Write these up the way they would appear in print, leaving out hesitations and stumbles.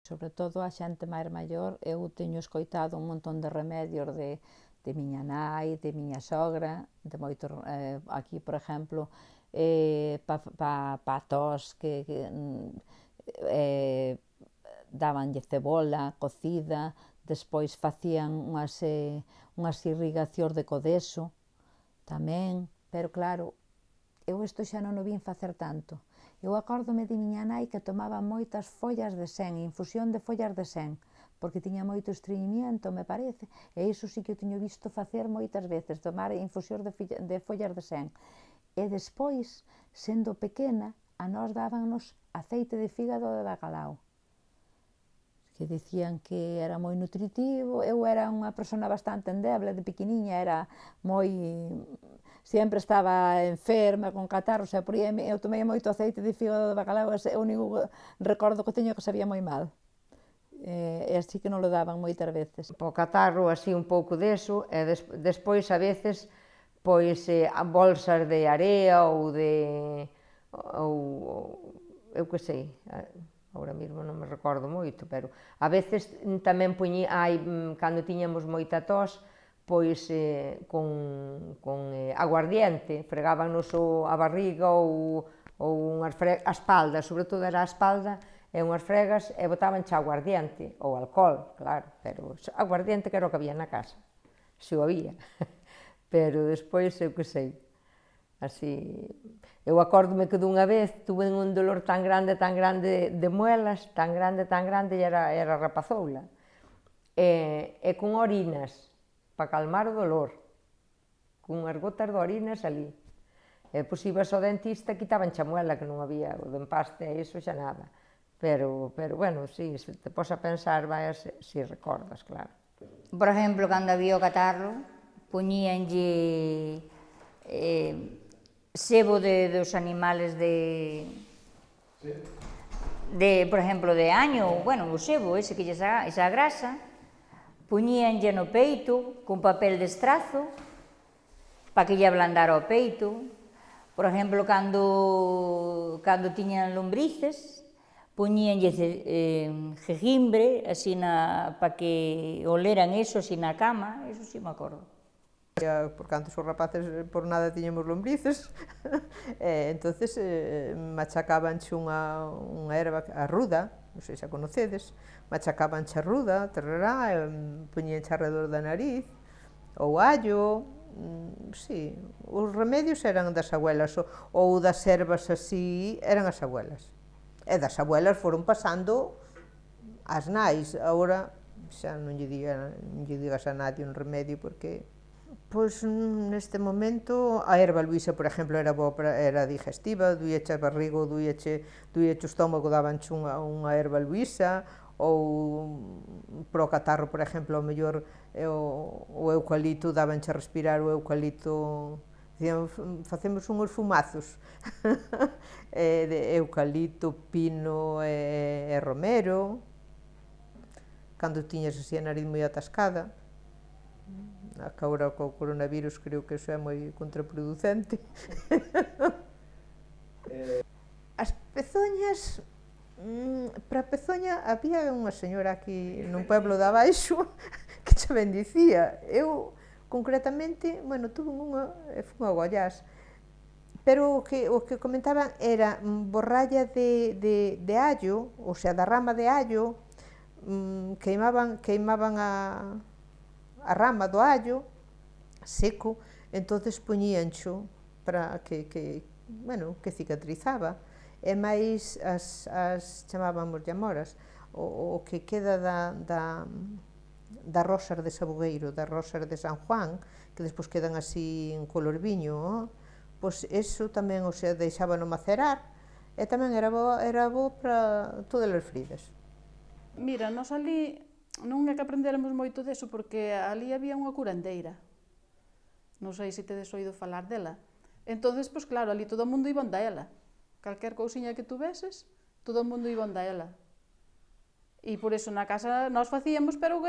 Sobre todo a xente máis maior, eu teño escoitado un montón de remedios de miña nai, de miña sogra, de moitos, aquí, por exemplo, pa tos, dábanlle cebola cocida, despois facían unhas irrigacións de codeso, tamén, pero claro, eu isto xa non o vin facer tanto. Eu acórdome de miña nai que tomaba moitas follas de sen, infusión de follas de sen, porque tiña moito estreñimiento, me parece, e iso sí que o teño visto facer moitas veces, tomar infusión de follas de sen. E despois, sendo pequena, a nós dábanos aceite de fígado de bacalao, que dicían que era moi nutritivo. Eu era unha persona bastante endeble, de pequeniña era moi... sempre estaba enferma, con catarros, e por aí eu tomei moito aceite de fígado de bacalao, e o único recordo que teño que sabía moi mal. E así que non lo daban moitas veces. O catarro, así un pouco deso, e despois a veces, pois, bolsas de area ou de... eu que sei, agora mesmo non me recordo moito, pero a veces tamén cando tiñamos moita tos, pois con aguardiente, fregábanos a barriga ou a espalda, sobre todo era a espalda, e unhas fregas e botábanche aguardiente, ou alcohol, claro, pero aguardiente que era o que había na casa, se o había, pero despois eu que sei, así... Eu acórdome que dunha vez tuve un dolor tan grande de muelas, tan grande, e era rapazoula, e con orinas, para calmar o dolor, con unhas gotas de orinas ali. E depois ibas ao dentista e quitabanche a muela, que non había o de empaste, e iso xa nada. Pero, bueno, sí, se te pos a pensar, si recordas, claro. Por exemplo, cando había o catarro, poñíanlle sebo dos animales por exemplo, de año, bueno, o sebo ese que esa grasa, poñíanlle no peito con papel de estrazo para que lle ablandara o peito. Por exemplo, cando tiñan lombrices, poñíanlle jejimbre así para que oleran eso así na cama, eso sí me acordo. Porque antes os rapaces por nada tiñamos lombrices, entonces machacabanche unha erva, a ruda, non sei se a conocedes, machacabanche a ruda, poñíanche arredor da nariz, ou allo, sí, os remedios eran das abuelas, ou das ervas así, eran as abuelas. E das abuelas foron pasando ás nais, agora xa non lle digas a nadie un remedio, porque... Pois neste momento a erva luisa, por exemplo, era digestiva, duíache a barriga ou duíache o estómago, dabanche unha erva luisa, ou pro catarro, por exemplo, ao mellor o eucalipto, dabanche a respirar o eucalipto, facemos unhos fumazos de eucalipto, pino e romero, cando tiñas así a nariz moi atascada. Que agora co coronavirus creo que iso é moi contraproducente. As pezoñas, para a pezoña había unha señora aquí nun pueblo de abaixo que che bendicía. Eu, concretamente, bueno, tuve unha, fun a Goiás, pero o que comentaban era borralla de allo, ou sea, da rama de allo, queimaban a rama do allo seco, entonces poñíancho para que cicatrizaba, e máis as chamábamos amoras, o que queda das rosas de sabugueiro, das rosas de San Juan, que despois quedan así en color viño, pois eso tamén, o sea, deixábano macerar, e tamén era bo para todas as fridas. Mira, nós ali non é que aprendéramos moito deso, porque ali había unha curandeira. Non sei se tedes oído falar dela. Entonces, pois claro, ali todo o mundo iba onda ela. Calquer cousiña que tuveses, todo o mundo iba onda ela. E por iso na casa nós facíamos, pero o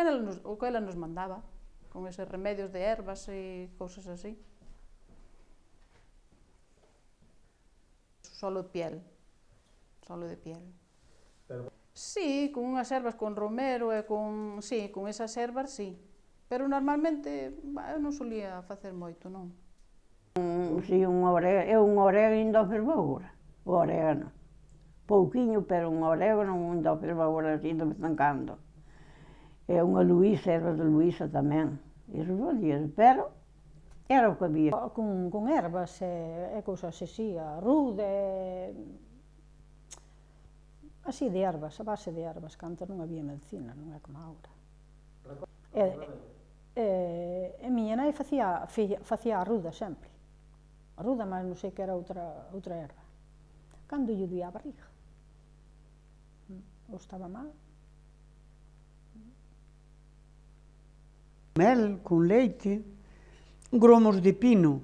que ela nos mandaba, con eses remedios de ervas e cousas así. Solo de piel. Sí, con unhas ervas, con romero e con... Sí, con esas ervas, sí. Pero normalmente, eu non solía facer moito, non. Si, un orégano do fervura, o orégano. Pouquiño, pero un orégano do fervura así de vez en cando. E unha Luísa, erva de Luísa tamén. Iso podía, pero era o que había. Con ervas e cousas así, a rude, así de ervas, a base de ervas, que antes non había medicina, non é como agora. E miña nai facía a ruda sempre. A ruda, mas non sei que era outra erva. Cando lle doía a barriga. Ou estaba mal. Mel con leite, gromos de pino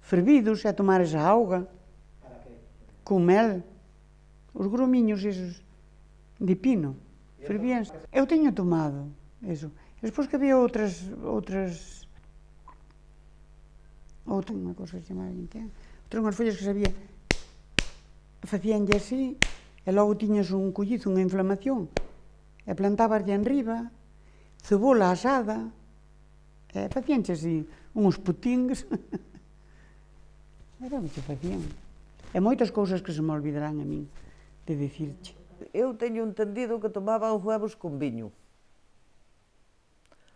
fervidos e tomar esa auga con mel, os gromiños esos de pino, fervíanse. Eu teño tomado eso. Despois que había outras unha cosa que se chamaba outras unhas follas que sabía, facíanlle así, e logo tiñas un collizo, unha inflamación, e plantabaslle enriba, cebola asada, e facíanche así, uns putings. Era o que facían. E moitas cousas que se me olvidarán a min de dicirche. Eu teño entendido que tomaban os huevos con viño,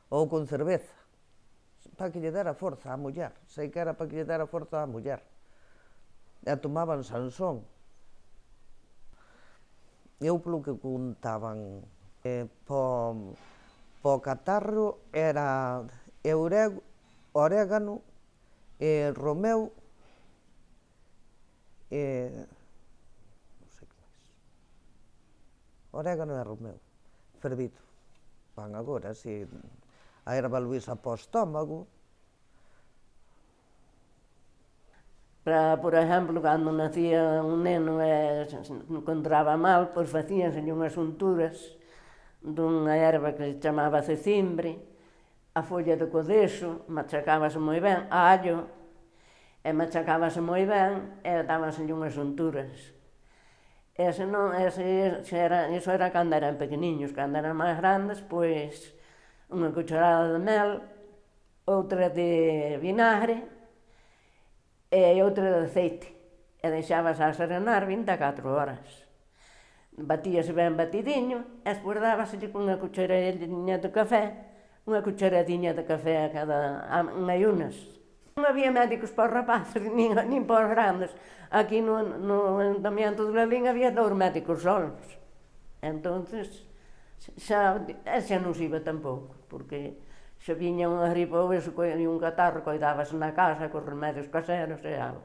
ou con cerveza, para que lle dera forza á muller. Sei que era para que lle dera forza á muller. E tomaban Sansón. Eu, polo que contaban, po catarro era orégano, romeu, non sei que máis. Orégano e romeu, fervido. Van agora, así, a erva luísa para o estómago. Por exemplo, cando nacía un neno e se encontraba mal, pois facíanse unhas unturas dunha erva que se chamaba cecimbre, a folla de codexo, machacábase moi ben, allo, e machacábase moi ben, e dábanse unhas unturas. Iso era cando eran pequeniños, cando eran máis grandes, pois unha cucharada de mel, outra de vinagre, e outra de aceite, e deixabas a serenar 24 horas. Batíase ben batidiño, e despois dábaselle con unha cucharadinha de café, unha cucharadinha de café a cada en ayunas. Non había médicos para os rapaces, nin para os grandes. Aquí no Ayuntamiento de Lalín había 2 médicos solos. Entonces, xa non se iba tampouco, porque se viña unha gripe ou un catarro, coidábase na casa cos remedios caseros e algo.